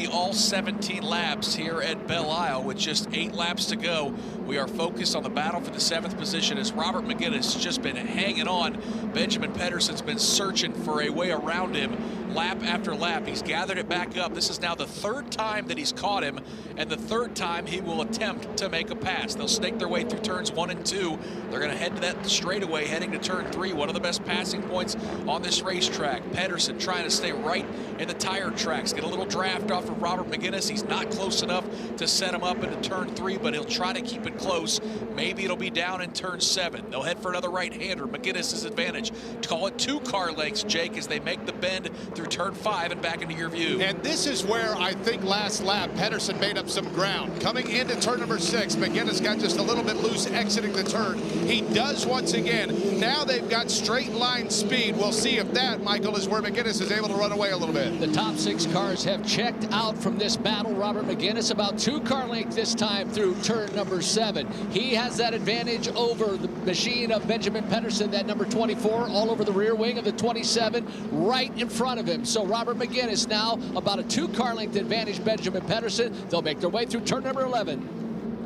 nearly all 17 laps here at Belle Isle with just 8 laps to go. We are focused on the battle for the 7th position as Robert McGinnis has just been hanging on. Benjamin Pedersen's been searching for a way around him lap after lap. He's gathered it back up. This is now the 3rd time that he's caught him, and the 3rd time he will attempt to make a pass. They'll snake their way through turns 1 and 2. They're going to head to that straightaway heading to turn 3, one of the best passing points on this racetrack. Pedersen trying to stay right in the tire tracks, get a little draft off of Robert McGinnis. He's not close enough to set him up into turn 3, but he'll try to keep it close. Maybe it'll be down in turn 7. They'll head for another right-hander. McGinnis' advantage. Call it 2 car lengths, Jake, as they make the bend through turn 5 and back into your view. And this is where I think last lap Pedersen made up some ground. Coming into turn number 6, McGinnis got just a little bit loose exiting the turn. He does once again. Now they've got straight line speed. We'll see if that, Michael, is where McGinnis is able to run away a little bit. The top 6 cars have checked out from this battle. Robert McGinnis about 2 car lengths this time through turn number 7. He has that advantage over the machine of Benjamin Pedersen, that number 24, all over the rear wing of the 27, right in front of him. So Robert McGinnis now about a 2 car length advantage Benjamin Pedersen. They'll make their way through turn number 11.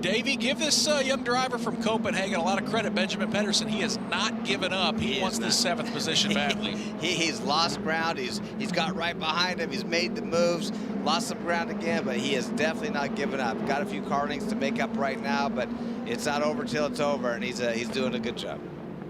Davey, give this young driver from Copenhagen a lot of credit. Benjamin Pedersen, he has not given up. He wants the 7th position badly. He's lost ground. He's got right behind him. He's made the moves, lost some ground again, but he has definitely not given up. Got a few car lengths to make up right now, but it's not over till it's over, and he's doing a good job.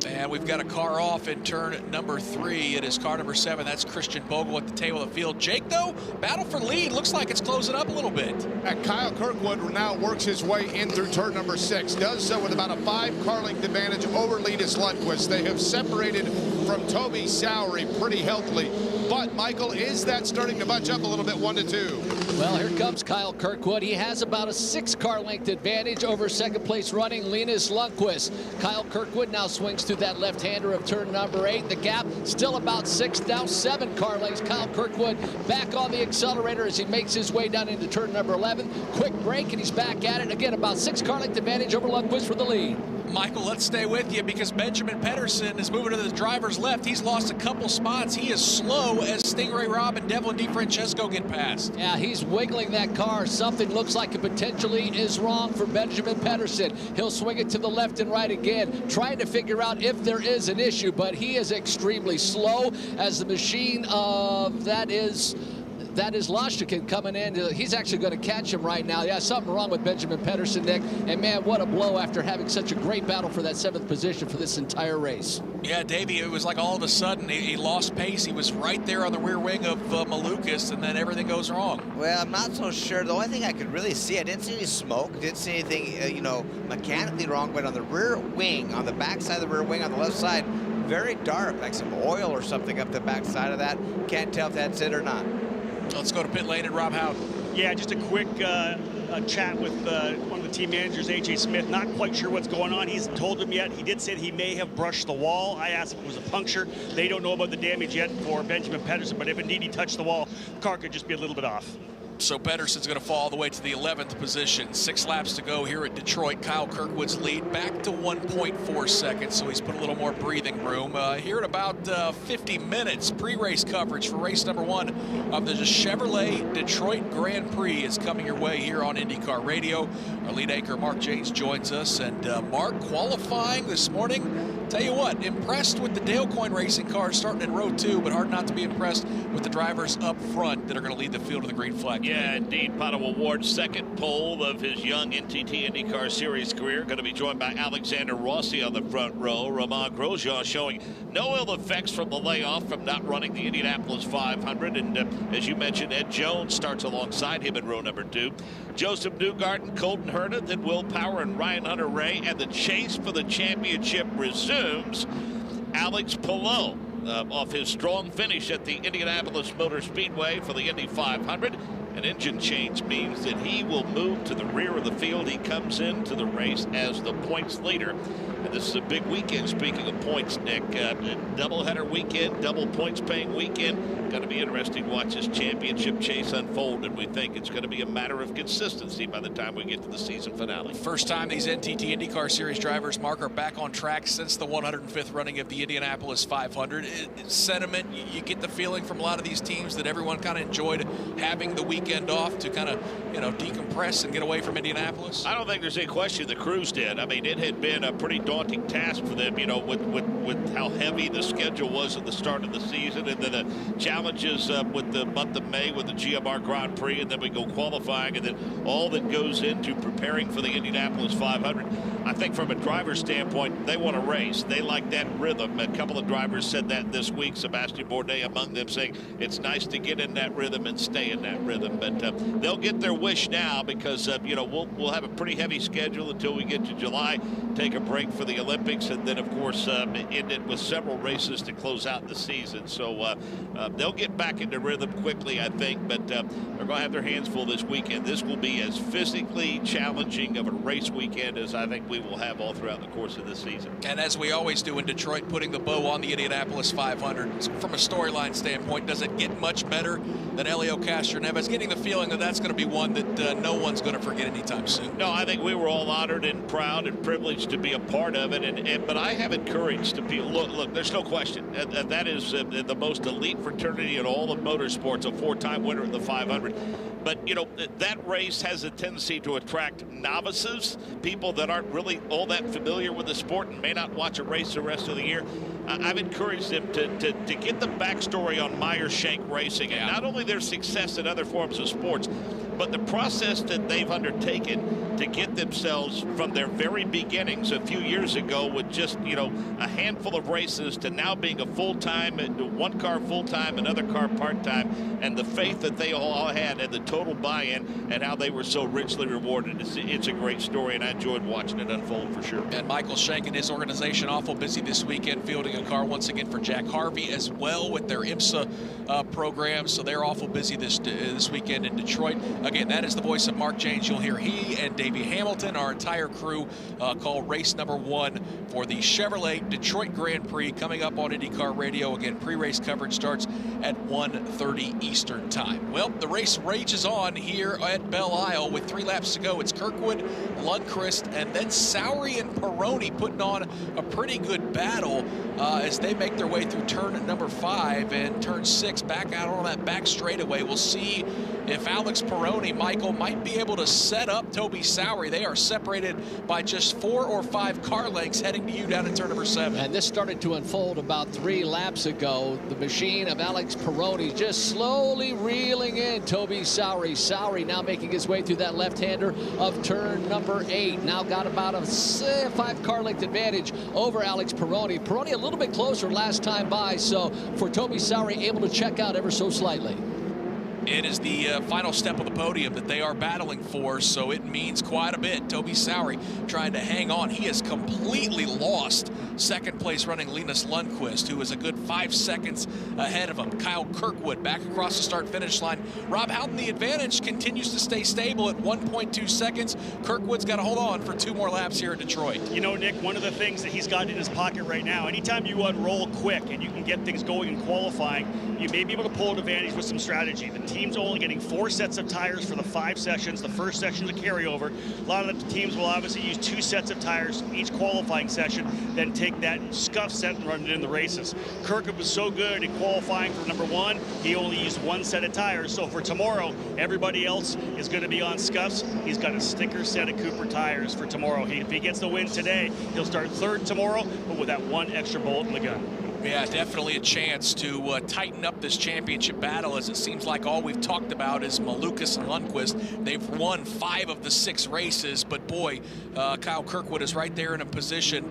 And we've got a car off in turn number 3. It is car number 7. That's Christian Bogle at the tail of the field. Jake, though, battle for lead. Looks like it's closing up a little bit. Kyle Kirkwood now works his way in through turn number 6. Does so with about a 5 car length advantage over Linus Lundqvist. They have separated from Toby Sowery pretty healthily. But, Michael, is that starting to bunch up a little bit 1 to 2? Well, here comes Kyle Kirkwood. He has about a 6 car length advantage over 2nd place running Linus Lundqvist. Kyle Kirkwood now swings through that left-hander of turn number 8. The gap still about 6, now 7 car lengths. Kyle Kirkwood back on the accelerator as he makes his way down into turn number 11. Quick break, and he's back at it. Again, about 6 car length advantage over Lundqvist for the lead. Michael, let's stay with you because Benjamin Pedersen is moving to the driver's left. He's lost a couple spots. He is slow as Stingray Robb and Devlin DiFrancesco get past. Yeah, he's wiggling that car. Something looks like it potentially is wrong for Benjamin Pedersen. He'll swing it to the left and right again, trying to figure out if there is an issue, but he is extremely slow as the machine of that is Lashtikin coming in. He's actually going to catch him right now. Yeah, something wrong with Benjamin Pedersen, Nick. And, man, what a blow after having such a great battle for that 7th position for this entire race. Yeah, Davey, it was like all of a sudden he lost pace. He was right there on the rear wing of Malukas, and then everything goes wrong. Well, I'm not so sure. The only thing I could really see, I didn't see any smoke, didn't see anything, mechanically wrong, but on the rear wing, on the back side of the rear wing on the left side, very dark, like some oil or something up the back side of that. Can't tell if that's it or not. Let's go to pit lane and Rob Howden. Yeah, just a quick chat with one of the team managers, A.J. Smith. Not quite sure what's going on. He hasn't told him yet. He did say he may have brushed the wall. I asked if it was a puncture. They don't know about the damage yet for Benjamin Pedersen, but if indeed he touched the wall, the car could just be a little bit off. So Pedersen's going to fall all the way to the 11th position. 6 laps to go here at Detroit. Kyle Kirkwood's lead back to 1.4 seconds, so he's put a little more breathing room. Here at about 50 minutes, pre-race coverage for race number 1 of the Chevrolet Detroit Grand Prix is coming your way here on IndyCar Radio. Our lead anchor, Mark James, joins us. And Mark, qualifying this morning, tell you what, impressed with the Dale Coyne Racing cars starting in row 2, but hard not to be impressed with the drivers up front that are going to lead the field to the green flag. Yeah, indeed. Pato Ward's 2nd pole of his young NTT IndyCar Series career. Going to be joined by Alexander Rossi on the front row. Romain Grosjean showing no ill effects from the layoff from not running the Indianapolis 500. And as you mentioned, Ed Jones starts alongside him in row number 2. Joseph Newgarden, Colton Herta, then Will Power and Ryan Hunter-Reay. And the chase for the championship resumes. Alex Palou off his strong finish at the Indianapolis Motor Speedway for the Indy 500. An engine change means that he will move to the rear of the field. He comes into the race as the points leader. And this is a big weekend, speaking of points, Nick. Doubleheader weekend, double points paying weekend. Going to be interesting to watch this championship chase unfold, and we think it's going to be a matter of consistency by the time we get to the season finale. First time these NTT IndyCar Series drivers, Mark, are back on track since the 105th running of the Indianapolis 500. Sentiment, you get the feeling from a lot of these teams that everyone kind of enjoyed having the weekend weekend off to kind of, decompress and get away from Indianapolis? I don't think there's any question the crews did. I mean, it had been a pretty daunting task for them, with how heavy the schedule was at the start of the season, and then the challenges with the month of May with the GMR Grand Prix, and then we go qualifying, and then all that goes into preparing for the Indianapolis 500. I think from a driver's standpoint, they want to race. They like that rhythm. A couple of drivers said that this week, Sebastian Bourdais among them, saying it's nice to get in that rhythm and stay in that rhythm. But they'll get their wish now because, we'll have a pretty heavy schedule until we get to July, take a break for the Olympics, and then, of course, end it with several races to close out the season. So they'll get back into rhythm quickly, I think, but they're going to have their hands full this weekend. This will be as physically challenging of a race weekend as I think we will have all throughout the course of this season. And as we always do in Detroit, putting the bow on the Indianapolis 500. From a storyline standpoint, does it get much better than Helio Castroneves? Getting the feeling that that's going to be one that no one's going to forget anytime soon. No, I think we were all honored and proud and privileged to be a part of it. But I have encouraged to be, look, there's no question. That is the most elite fraternity in all of motorsports, a 4-time winner of the 500. But, that race has a tendency to attract novices, people that aren't really all that familiar with the sport and may not watch a race the rest of the year. I've encouraged them to get the backstory on Meyer-Shank Racing, and not only their success in other forms of sports, but the process that they've undertaken to get themselves from their very beginnings a few years ago with just, a handful of races to now being a full-time, one car full-time, another car part-time, and the faith that they all had and the total buy-in and how they were so richly rewarded. It's a great story, and I enjoyed watching it unfold for sure. And Michael Shank and his organization awful busy this weekend fielding a car once again for Jack Harvey as well with their IMSA program. So they're awful busy this weekend in Detroit. Again, that is the voice of Mark Janes. You'll hear he and Davey Hamilton, our entire crew, call race number 1 for the Chevrolet Detroit Grand Prix coming up on IndyCar Radio. Again, pre-race coverage starts at 1:30 Eastern time. Well, the race rages on here at Belle Isle with 3 laps to go. It's Kirkwood, Lundqvist, and then Sowery and Peroni putting on a pretty good battle as they make their way through turn number 5 and turn 6 back out on that back straightaway. We'll see if Alex Peroni, Michael, might be able to set up Toby Sowery. They are separated by just 4 or 5 car lengths heading to you down in turn number 7. And this started to unfold about 3 laps ago. The machine of Alex Peroni just slowly reeling in Toby Sowery. Sowery now making his way through that left-hander of turn number 8. Now got about a 5 car length advantage over Alex Peroni. Peroni a little bit closer last time by, so for Toby Sowery able to check out ever so slightly. It is the final step of the podium that they are battling for, so it means quite a bit. Toby Sowery trying to hang on. He has completely lost second place running Linus Lundqvist, who is a good 5 seconds ahead of him. Kyle Kirkwood back across the start-finish line. Rob Houghton, the advantage continues to stay stable at 1.2 seconds. Kirkwood's got to hold on for 2 more laps here in Detroit. Nick, one of the things that he's got in his pocket right now, anytime you unroll quick and you can get things going in qualifying, you may be able to pull an advantage with some strategy. The team's only getting 4 sets of tires for the 5 sessions. The first session's a carryover. A lot of the teams will obviously use 2 sets of tires each qualifying session, then take that scuff set and run it in the races. Kirkwood was so good in qualifying for number 1, he only used 1 set of tires. So for tomorrow, everybody else is going to be on scuffs. He's got a sticker set of Cooper tires for tomorrow. If he gets the win today, he'll start 3rd tomorrow, but with that 1 extra bullet in the gun. Yeah, definitely a chance to tighten up this championship battle, as it seems like all we've talked about is Malukas and Lundqvist. They've won 5 of the 6 races, but boy, Kyle Kirkwood is right there in a position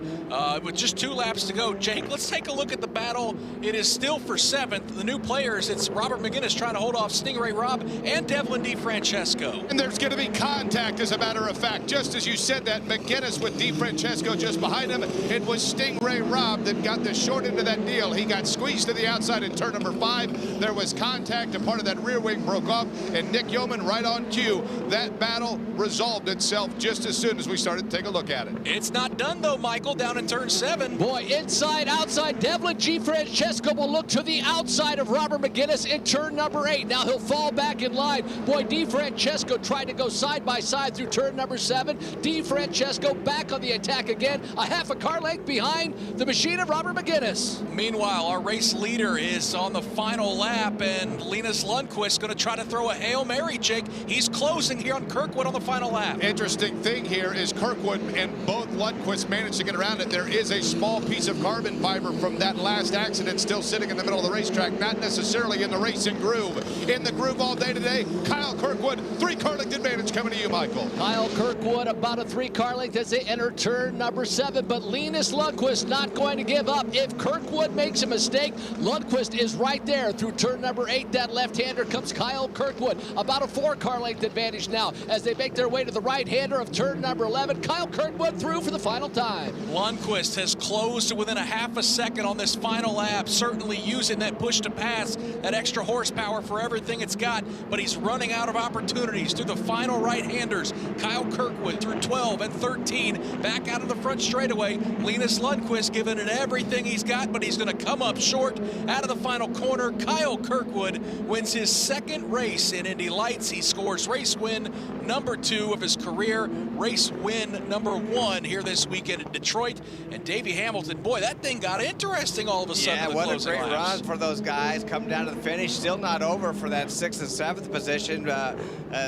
with just 2 laps to go. Jake, let's take a look at the battle. It is still for 7th. The new players, it's Robert McGinnis trying to hold off Stingray Robb and Devlin DeFrancesco. And there's going to be contact, as a matter of fact. Just as you said that, McGinnis with DeFrancesco just behind him. It was Stingray Robb that got the short end of that deal. He got squeezed to the outside in turn number 5. There was contact, and part of that rear wing broke off, and Nick Yeoman right on cue. That battle resolved itself just as soon as we started to take a look at it. It's not done though, Michael, down in turn 7. Boy, inside, outside, Devlin DeFrancesco will look to the outside of Robert McGinnis in turn number 8. Now he'll fall back in line. Boy, DeFrancesco tried to go side by side through turn number 7. DeFrancesco back on the attack again, a half a car length behind the machine of Robert McGinnis. Meanwhile, our race leader is on the final lap, and Linus Lundqvist going to try to throw a Hail Mary, Jake. He's closing here on Kirkwood on the final lap. Interesting thing here is Kirkwood and both Lundqvist managed to get around it. There is a small piece of carbon fiber from that last accident still sitting in the middle of the racetrack, not necessarily in the racing groove. In the groove all day today, Kyle Kirkwood, 3-car length advantage coming to you, Michael. Kyle Kirkwood about a 3-car length as they enter turn number 7, but Linus Lundqvist not going to give up. If Kirkwood makes a mistake, Lundqvist is right there through turn number 8. That left-hander comes Kyle Kirkwood, about a 4-car length advantage now as they make their way to the right-hander of turn number 11. Kyle Kirkwood through for the final time. Lundqvist has closed to within a half a second on this final lap, certainly using that push to pass, that extra horsepower for everything it's got, but he's running out of opportunities through the final right-handers. Kyle Kirkwood through 12 and 13, back out of the front straightaway. Linus Lundqvist giving it everything he's got, but he's going to come up short out of the final corner. Kyle Kirkwood wins his 2nd race in Indy Lights. He scores race win number 2 of his career, race win number 1 here this weekend in Detroit. And Davey Hamilton, boy, that thing got interesting all of a sudden. Yeah, what a great run for those guys. Come down to the finish, still not over for that 6th and 7th position.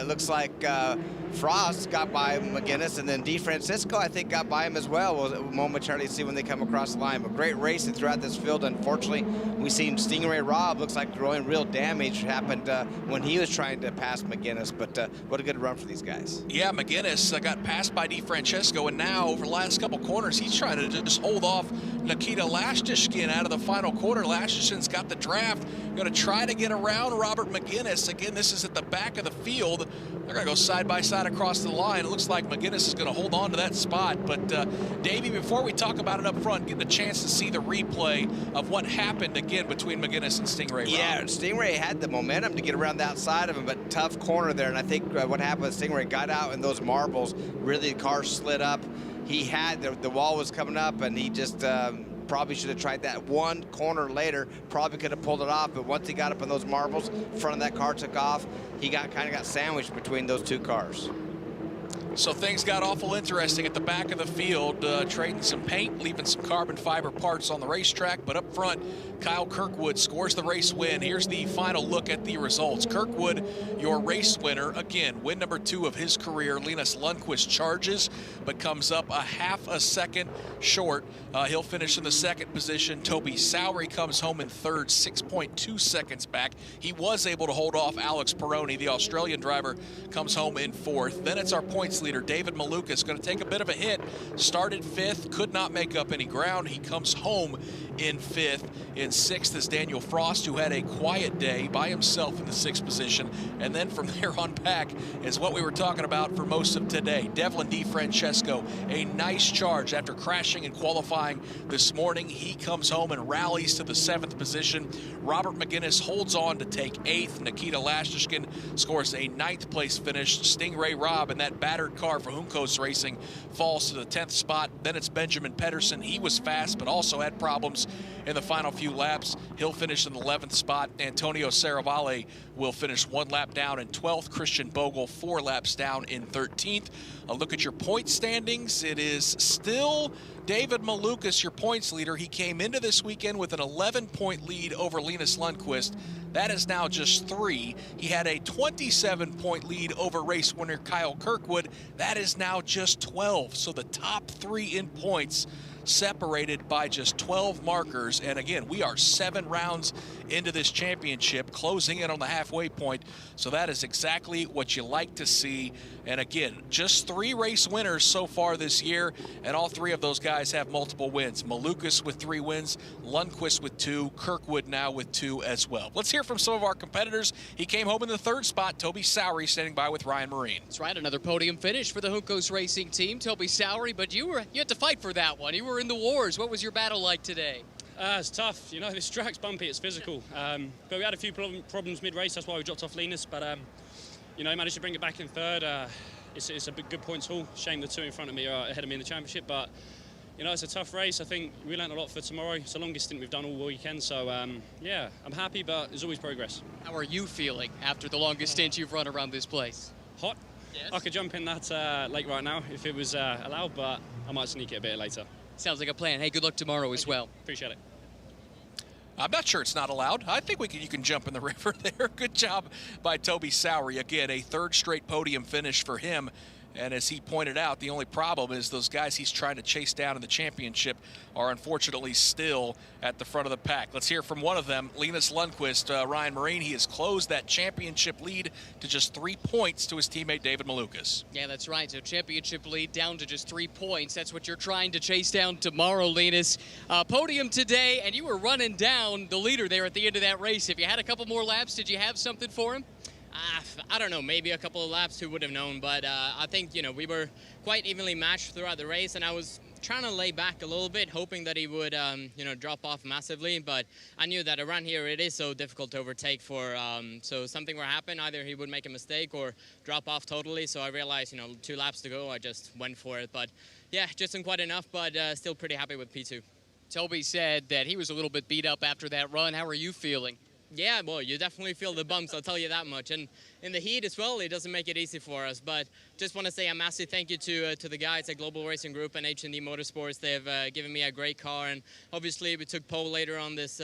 Looks like Frost got by McGinnis, and then DeFrancisco, I think, got by him as well. We'll momentarily see when they come across the line. But great racing throughout this field. Unfortunately, we've seen Stingray Robb, looks like throwing real damage. Happened when he was trying to pass McGinnis, but what a good run for these guys. Yeah, McGinnis got passed by DeFrancisco, and now over the last couple corners, he's trying to just hold off Nikita Lastishkin out of the final quarter. Lastishkin's got the draft, going to try to get around Robert McGinnis. Again, this is at the back of the field. They're going to go side by side across the line. It looks like McGinnis is going to hold on to that spot. But, Davey, before we talk about it up front, getting a chance to see the replay of what happened again between McGinnis and Stingray Robb. Yeah, Stingray had the momentum to get around the outside of him, but tough corner there. And I think what happened was Stingray got out in those marbles. Really, the car slid up. He had, the wall was coming up, and he just probably should have tried that one corner later. Probably could have pulled it off, but once he got up in those marbles, front of that car took off. He kind of got sandwiched between those 2 cars. So things got awful interesting at the back of the field, trading some paint, leaving some carbon fiber parts on the racetrack. But up front, Kyle Kirkwood scores the race win. Here's the final look at the results. Kirkwood, your race winner. Again, win number 2 of his career. Linus Lundqvist charges, but comes up a half a second short. He'll finish in the 2nd position. Toby Sowery comes home in 3rd, 6.2 seconds back. He was able to hold off Alex Peroni. The Australian driver comes home in 4th. Then it's our points leader, David Malukas, going to take a bit of a hit. Started 5th, could not make up any ground. He comes home in 5th. In 6th is Daniel Frost, who had a quiet day by himself in the 6th position. And then from there on back is what we were talking about for most of today. Devlin DeFrancesco, a nice charge after crashing and qualifying this morning. He comes home and rallies to the 7th position. Robert McGinnis holds on to take 8th. Nikita Lastishkin scores a 9th place finish. Stingray Robb in that battered car for Juncos Racing falls to the 10th spot. Then it's Benjamin Pedersen. He was fast, but also had problems in the final few laps. He'll finish in the 11th spot. Antonio Serravalle will finish 1 lap down in 12th. Christian Bogle 4 laps down in 13th. A look at your point standings. It is still David Malukas, your points leader. He came into this weekend with an 11-point lead over Linus Lundqvist. That is now just 3. He had a 27-point lead over race winner Kyle Kirkwood. That is now just 12. So the top 3 in points separated by just 12 markers. And again, we are 7 rounds into this championship, closing in on the halfway point. So that is exactly what you like to see. And again, just 3 race winners so far this year, and all 3 of those guys have multiple wins. Malukas with 3 wins, Lundqvist with 2, Kirkwood now with 2 as well. Let's hear from some of our competitors. He came home in the 3rd spot. Toby Sowery standing by with Ryan Marine. That's right, another podium finish for the Juncos Racing team. Toby Sowery, but you had to fight for that one. You were in the wars. What was your battle like today? It's tough. You know, this track's bumpy, it's physical. But we had a few problems mid-race, that's why we dropped off Linus. But, you know, managed to bring it back in 3rd. It's a good points haul. Shame the 2 in front of me are ahead of me in the championship. But, you know, it's a tough race. I think we learned a lot for tomorrow. It's the longest stint we've done all weekend. So, yeah, I'm happy, but there's always progress. How are you feeling after the longest stint you've run around this place? Hot. Yes. I could jump in that lake right now if it was allowed, but I might sneak it a bit later. Sounds like a plan. Hey, good luck tomorrow as well. Appreciate it. I'm not sure it's not allowed. I think you can jump in the river there. Good job by Toby Sowery. Again, a third straight podium finish for him. And as he pointed out, the only problem is those guys he's trying to chase down in the championship are unfortunately still at the front of the pack. Let's hear from one of them, Linus Lundqvist. Ryan Marine, he has closed that championship lead to just 3 points to his teammate David Malukas. Yeah, that's right. So championship lead down to just 3 points. That's what you're trying to chase down tomorrow, Linus. Podium today, and you were running down the leader there at the end of that race. If you had a couple more laps, did you have something for him? I don't know, maybe a couple of laps, who would have known, but I think, we were quite evenly matched throughout the race, and I was trying to lay back a little bit, hoping that he would, drop off massively, but I knew that around here it is so difficult to overtake so something would happen, either he would make a mistake or drop off totally, so I realized, 2 laps to go, I just went for it, but yeah, just isn't quite enough, but still pretty happy with P2. Toby said that he was a little bit beat up after that run. How are you feeling? Yeah, well, you definitely feel the bumps, I'll tell you that much. And in the heat as well, it doesn't make it easy for us. But just want to say a massive thank you to the guys at Global Racing Group and H&D Motorsports. They've given me a great car. And obviously, we took pole later on this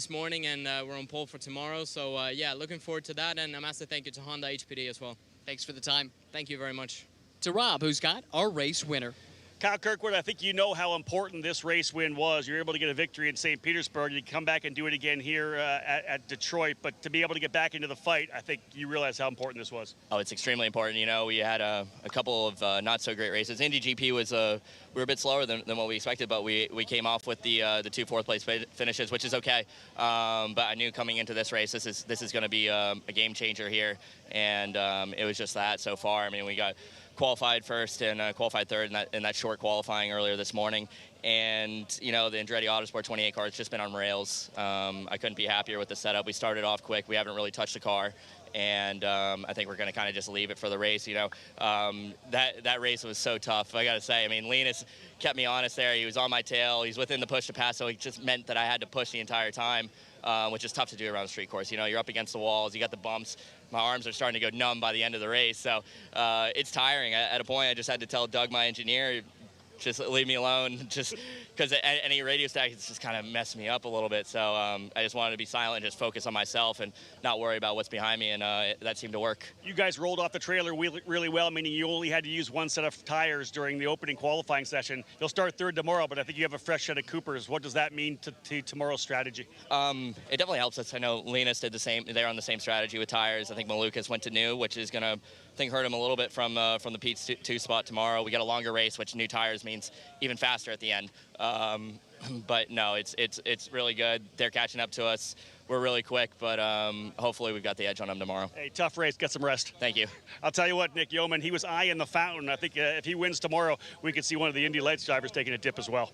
morning, and we're on pole for tomorrow. So, yeah, looking forward to that. And a massive thank you to Honda HPD as well. Thanks for the time. Thank you very much. To Rob, who's got our race winner. Kyle Kirkwood, I think you know how important this race win was. You're able to get a victory in St. Petersburg. You come back and do it again here at Detroit. But to be able to get back into the fight, I think you realize how important this was. Oh, it's extremely important. We had a couple of not so great races. Indy GP was we were a bit slower than what we expected, but we came off with the 2 fourth-place finishes, which is okay. But I knew coming into this race, this is going to be a game changer here, and it was just that so far. I mean, we got qualified first and qualified third in that short qualifying earlier this morning. And, the Andretti Autosport 28 car has just been on rails. I couldn't be happier with the setup. We started off quick. We haven't really touched the car. And I think we're going to kind of just leave it for the race. That race was so tough. I got to say, I mean, Linus kept me honest there. He was on my tail. He's within the push to pass, so it just meant that I had to push the entire time, which is tough to do around a street course. You're up against the walls. You got the bumps. My arms are starting to go numb by the end of the race, so it's tiring. At a point, I just had to tell Doug, my engineer, just leave me alone, just because any radio static has just kind of messed me up a little bit. So I just wanted to be silent and just focus on myself and not worry about what's behind me, and that seemed to work. You guys rolled off the trailer really well, meaning you only had to use 1 set of tires during the opening qualifying session. You'll start third tomorrow, but I think you have a fresh set of Coopers. What does that mean to tomorrow's strategy? It definitely helps us. I know Linus did the same. They're on the same strategy with tires. I think Malukas went to new, which is going to hurt him a little bit from the P2 spot tomorrow. We got a longer race, which new tires means even faster at the end. But no, it's really good. They're catching up to us. We're really quick, but hopefully we've got the edge on them tomorrow. Hey, tough race. Get some rest. Thank you. I'll tell you what, Nick Yeoman, he was eyeing the fountain. I think if he wins tomorrow, we could see one of the Indy Lights drivers taking a dip as well.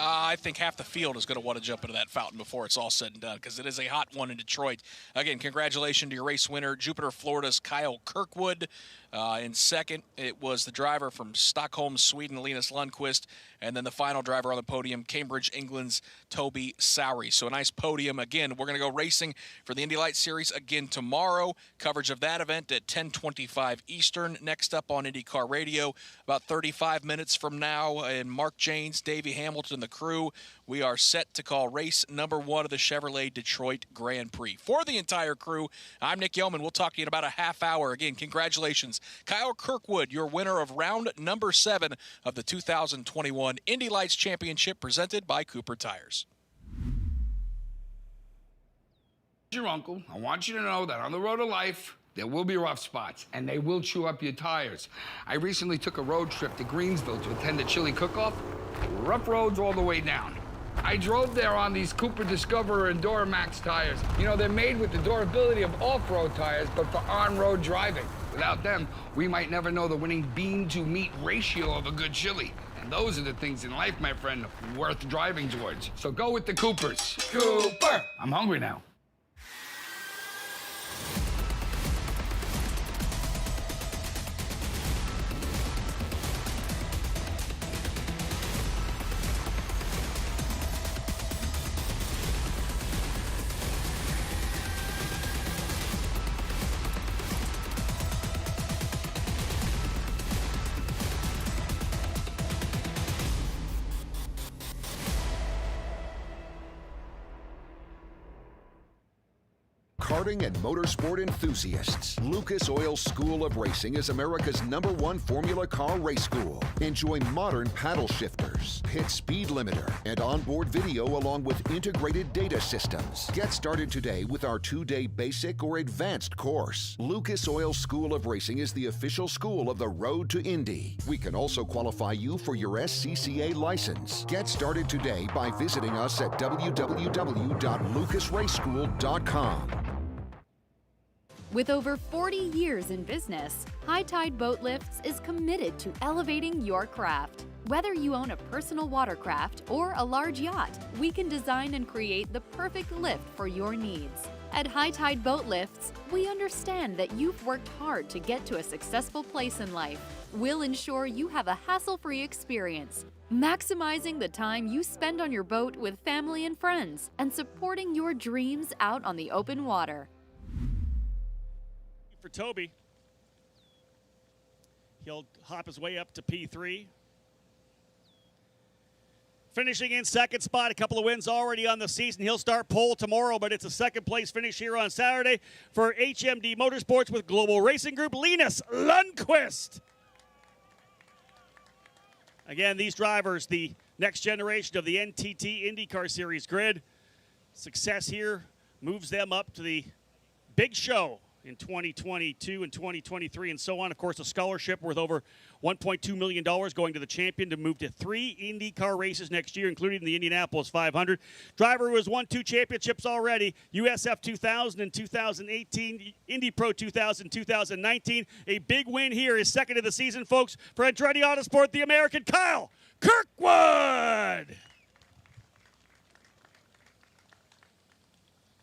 I think half the field is going to want to jump into that fountain before it's all said and done, because it is a hot one in Detroit. Again, congratulations to your race winner, Jupiter, Florida's Kyle Kirkwood. In second, it was the driver from Stockholm, Sweden, Linus Lundqvist. And then the final driver on the podium, Cambridge, England's Toby Sowery. So a nice podium. Again, we're going to go racing for the Indy Lights Series again tomorrow. Coverage of that event at 10:25 Eastern. Next up on IndyCar Radio, about 35 minutes from now, and Mark Janes, Davey Hamilton, the crew, we are set to call race number 1 of the Chevrolet Detroit Grand Prix. For the entire crew, I'm Nick Yeoman. We'll talk to you in about a half hour. Again, congratulations, Kyle Kirkwood, your winner of round number 7 of the 2021 Indy Lights Championship, presented by Cooper Tires. Your uncle, I want you to know that on the road of life, there will be rough spots, and they will chew up your tires. I recently took a road trip to Greensville to attend a chili cook-off. Rough roads all the way down. I drove there on these Cooper Discoverer and Duramax tires. They're made with the durability of off-road tires, but for on-road driving. Without them, we might never know the winning bean-to-meat ratio of a good chili. And those are the things in life, my friend, worth driving towards. So go with the Coopers. Cooper! I'm hungry now. karting and motorsport enthusiasts. Lucas Oil School of Racing is America's #1 Formula Car race school. Enjoy modern paddle shifters, pit speed limiter, and onboard video along with integrated data systems. Get started today with our 2-day basic or advanced course. Lucas Oil School of Racing is the official school of the road to Indy. We can also qualify you for your SCCA license. Get started today by visiting us at www.lucasraceschool.com. With over 40 years in business, High Tide Boat Lifts is committed to elevating your craft. Whether you own a personal watercraft or a large yacht, we can design and create the perfect lift for your needs. At High Tide Boat Lifts, we understand that you've worked hard to get to a successful place in life. We'll ensure you have a hassle-free experience, maximizing the time you spend on your boat with family and friends, and supporting your dreams out on the open water. For Toby, he'll hop his way up to P3. Finishing in second spot, a couple of wins already on the season. He'll start pole tomorrow, but it's a second place finish here on Saturday for HMD Motorsports with Global Racing Group, Linus Lundqvist. Again, these drivers, the next generation of the NTT IndyCar Series grid. Success here moves them up to the big show in 2022 and 2023 and so on. Of course, a scholarship worth over $1.2 million going to the champion to move to 3 IndyCar races next year, including the Indianapolis 500. Driver who has won 2 championships already, USF 2000 and 2018, Indy Pro 2000, 2019. A big win here, his second of the season, folks, for Andretti Autosport, the American Kyle Kirkwood.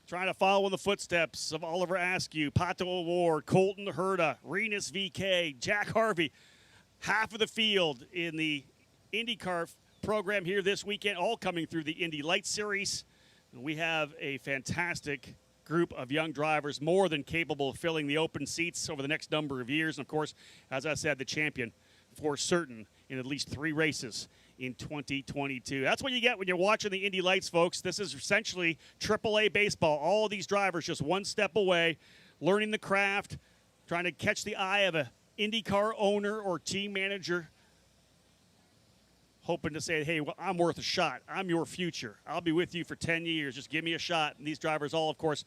Trying to follow in the footsteps of Oliver Askew, Pato O'Ward, Colton Herta, Renus VK, Jack Harvey. Half of the field in the IndyCar program here this weekend, all coming through the Indy Lights Series. And we have a fantastic group of young drivers, more than capable of filling the open seats over the next number of years. And, of course, as I said, the champion for certain in at least 3 races in 2022. That's what you get when you're watching the Indy Lights, folks. This is essentially AAA baseball. All of these drivers just one step away, learning the craft, trying to catch the eye of an IndyCar owner or team manager, hoping to say, hey, well, I'm worth a shot. I'm your future. I'll be with you for 10 years. Just give me a shot. And these drivers all, of course,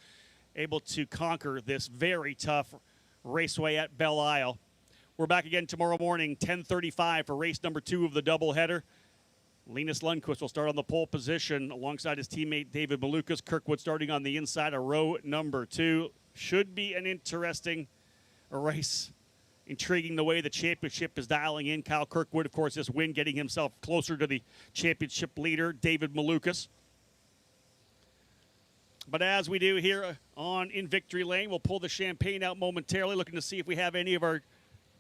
able to conquer this very tough raceway at Belle Isle. We're back again tomorrow morning, 10:35 for race number 2 of the doubleheader. Linus Lundqvist will start on the pole position alongside his teammate David Malukas. Kirkwood starting on the inside of row number 2. Should be an interesting race. Intriguing the way the championship is dialing in. Kyle Kirkwood, of course, this win getting himself closer to the championship leader, David Malukas. But as we do here on In Victory Lane, we'll pull the champagne out momentarily, looking to see if we have any of our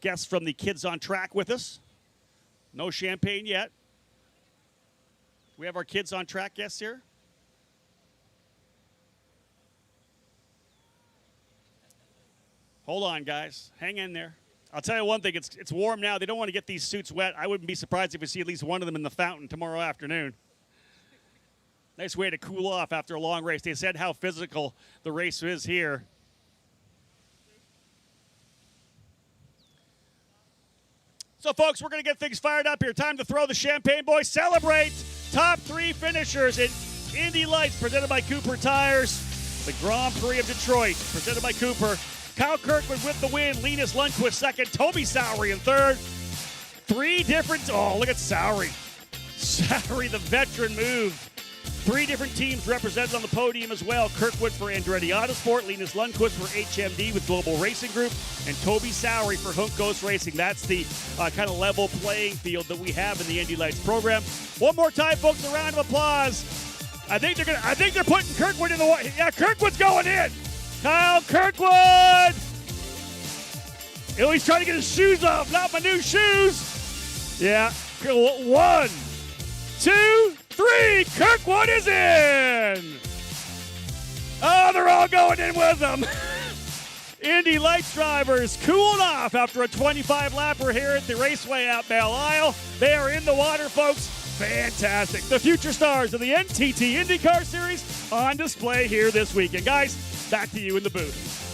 guests from the Kids on Track with us. No champagne yet. We have our Kids on Track guests here. Hold on, guys. Hang in there. I'll tell you one thing. It's warm now. They don't want to get these suits wet. I wouldn't be surprised if we see at least one of them in the fountain tomorrow afternoon. Nice way to cool off after a long race. They said how physical the race is here. So, folks, we're going to get things fired up here. Time to throw the champagne, boys. Celebrate top 3 finishers in Indy Lights, presented by Cooper Tires. The Grand Prix of Detroit, presented by Cooper. Kyle Kirkwood with the win. Linus Lundqvist second. Toby Sowery in third. 3 different... Oh, look at Sowery. Sowery, the veteran, move. 3 different teams represented on the podium as well. Kirkwood for Andretti Autosport, Linus Lundqvist for HMD with Global Racing Group, and Toby Sowery for Hunk Ghost Racing. That's the kind of level playing field that we have in the Indy Lights program. One more time, folks, a round of applause. I think they're putting Kirkwood in the water. Yeah, Kirkwood's going in. Kyle Kirkwood. Oh, he's trying to get his shoes off. Not my new shoes. Yeah. 1, 2, 3. Kirkwood is in. Oh, they're all going in with him. Indy Lights drivers cooled off after a 25-lapper here at the raceway at Belle Isle. They are in the water, folks. Fantastic. The future stars of the NTT IndyCar Series on display here this weekend. Guys, back to you in the booth.